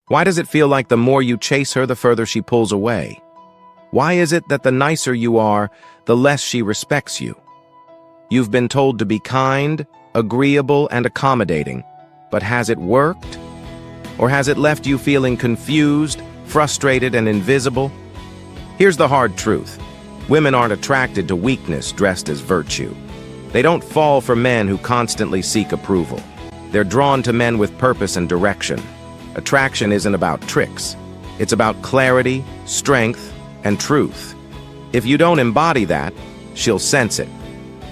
Why does it feel like the more you chase her, the further she pulls away? Why is it that the nicer you are, the less she respects you? You've been told to be kind, agreeable, and accommodating, but has it worked? Or has it left you feeling confused, frustrated, and invisible? Here's the hard truth. Women aren't attracted to weakness dressed as virtue. They don't fall for men who constantly seek approval. They're drawn to men with purpose and direction. Attraction isn't about tricks. It's about clarity, strength, and truth. If you don't embody that, she'll sense it.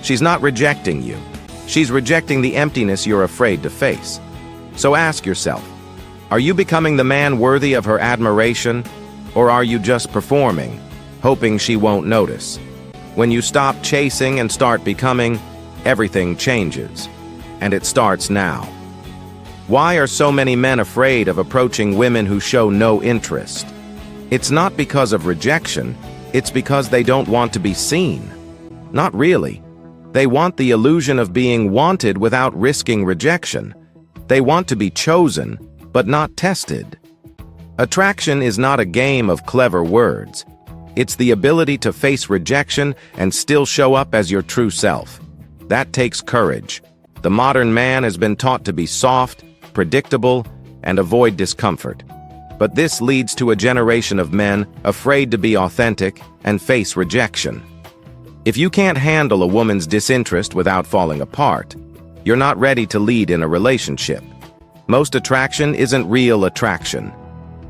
She's not rejecting you. She's rejecting the emptiness you're afraid to face. So ask yourself, are you becoming the man worthy of her admiration, or are you just performing, hoping she won't notice? When you stop chasing and start becoming, everything changes. And it starts now. Why are so many men afraid of approaching women who show no interest? It's not because of rejection, it's because they don't want to be seen. Not really. They want the illusion of being wanted without risking rejection. They want to be chosen, but not tested. Attraction is not a game of clever words. It's the ability to face rejection and still show up as your true self. That takes courage. The modern man has been taught to be soft, predictable, and avoid discomfort. But this leads to a generation of men afraid to be authentic and face rejection. If you can't handle a woman's disinterest without falling apart, you're not ready to lead in a relationship. Most attraction isn't real attraction.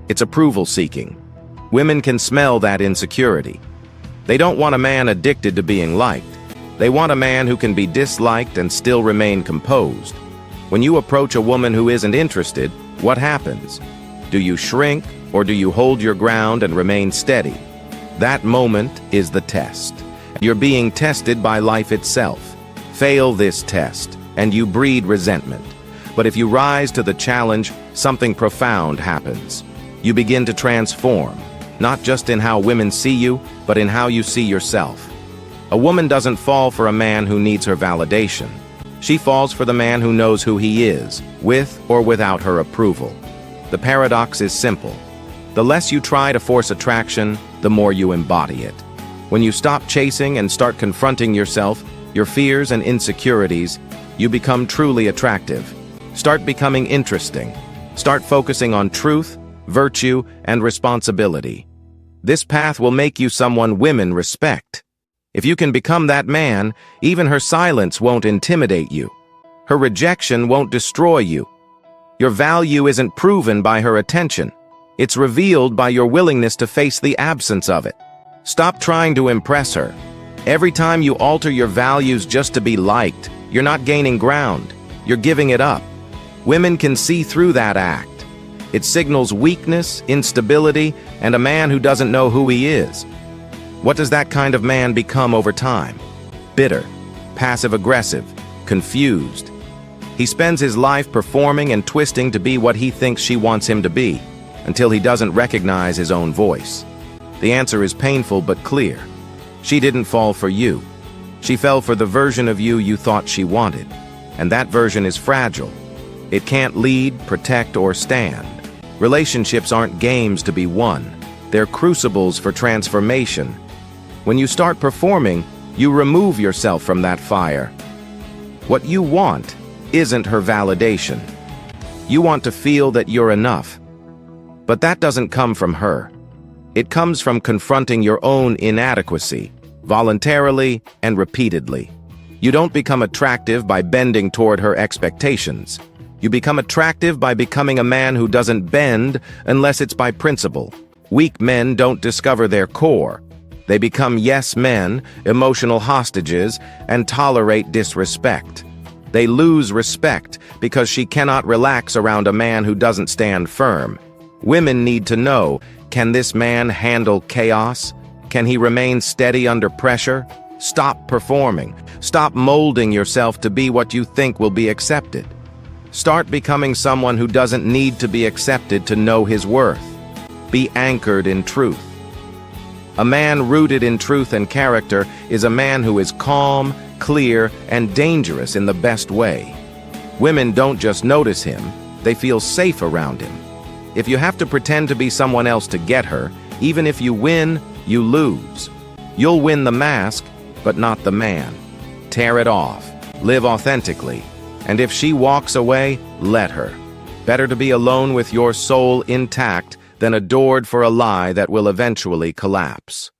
It's approval-seeking. Women can smell that insecurity. They don't want a man addicted to being liked. They want a man who can be disliked and still remain composed. When you approach a woman who isn't interested, what happens? Do you shrink, or do you hold your ground and remain steady? That moment is the test. You're being tested by life itself. Fail this test, and you breed resentment. But if you rise to the challenge, something profound happens. You begin to transform, not just in how women see you, but in how you see yourself. A woman doesn't fall for a man who needs her validation. She falls for the man who knows who he is, with or without her approval. The paradox is simple. The less you try to force attraction, the more you embody it. When you stop chasing and start confronting yourself, your fears and insecurities, you become truly attractive. Start becoming interesting. Start focusing on truth, virtue, and responsibility. This path will make you someone women respect. If you can become that man, even her silence won't intimidate you. Her rejection won't destroy you. Your value isn't proven by her attention. It's revealed by your willingness to face the absence of it. Stop trying to impress her. Every time you alter your values just to be liked, you're not gaining ground. You're giving it up. Women can see through that act. It signals weakness, instability, and a man who doesn't know who he is. What does that kind of man become over time? Bitter, passive-aggressive, confused. He spends his life performing and twisting to be what he thinks she wants him to be, until he doesn't recognize his own voice. The answer is painful but clear. She didn't fall for you. She fell for the version of you you thought she wanted, and that version is fragile. It can't lead, protect, or stand. Relationships aren't games to be won. They're crucibles for transformation. When you start performing, you remove yourself from that fire. What you want isn't her validation. You want to feel that you're enough. But that doesn't come from her. It comes from confronting your own inadequacy, voluntarily and repeatedly. You don't become attractive by bending toward her expectations. You become attractive by becoming a man who doesn't bend unless it's by principle. Weak men don't discover their core. They become yes men, emotional hostages, and tolerate disrespect. They lose respect because she cannot relax around a man who doesn't stand firm. Women need to know, can this man handle chaos? Can he remain steady under pressure? Stop performing. Stop molding yourself to be what you think will be accepted. Start becoming someone who doesn't need to be accepted to know his worth. Be anchored in truth. A man rooted in truth and character is a man who is calm, clear, and dangerous in the best way. Women don't just notice him, they feel safe around him. If you have to pretend to be someone else to get her, even if you win, you lose. You'll win the mask, but not the man. Tear it off. Live authentically. And if she walks away, let her. Better to be alone with your soul intact than adored for a lie that will eventually collapse.